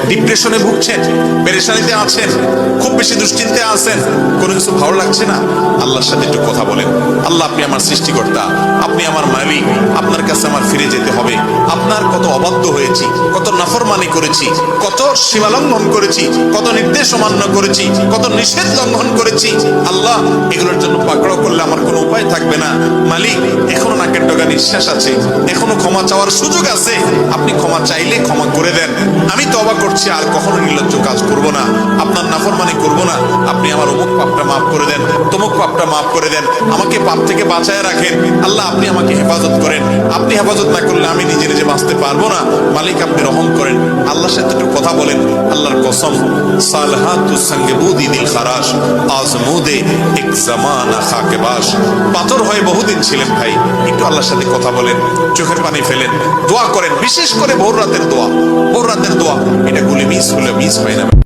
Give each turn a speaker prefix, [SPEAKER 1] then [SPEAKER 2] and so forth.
[SPEAKER 1] ডিপ্রেশনে ভুগছেন, পেরেশানিতে আছেন, খুব বেশি দুশ্চিন্তায় আছেন, কোনো কিছু ভালো লাগছে না, আল্লাহর সাথে একটু কথা বলেন। আল্লাহ, আপনি আমার সৃষ্টিকর্তা, আপনি আমার মালিক, আপনার কাছে আমার ফিরে যেতে হবে। আপনার কত অবাধ্য হয়েছি, কত নাফরমানি করেছি, কত সীমা লঙ্ঘন করেছি, কত নির্দেশ অমান্য করেছি, কত নিষেধ লঙ্ঘন করেছি। আল্লাহ, এগুলোর জন্য পাকড়াও করলে আমার কোনো উপায় থাকবে না। মালিক, এখনো নাকের ডগা নিঃশ্বাস আছে, এখনো ক্ষমা চাওয়ার সুযোগ আছে। আপনি ক্ষমা চাইলে ক্ষমা করে দেন। আমি তওবা করছি, আর কখনো নির্লজ্জ কাজ করব না, আপনার নাফরমানি করব না। আপনি আমার অমুক পাপটা মাফ করে দেন, তমুক পাপটা মাফ করে দেন, আমাকে পাপ থেকে বাঁচায় রাখেন। আল্লাহ, আপনি আমাকে হেফাজত করেন। আপনি হেফাজত না করলে আমি নিজে নিজে বাঁচতে পারবো না। মালিক, আপনি রহম করেন। আল্লাহর সাথে একটু কথা বলেন। আল্লাহর কসম, সালহাতুস সঙ্গে বুদি দিল খারাস, আজমুদে এক জামানা খাকে বাস। পাথর হয়ে বহুদিন ছিলেন ভাই, একটু আল্লাহর সাথে কথা বলেন, চোখের পানি ফেলেন, দোয়া করেন। বিশেষ করে ভোর রাতের দোয়া, ভোর রাতের দোয়া, এটা গুলি মিস হলে মিস হয় না।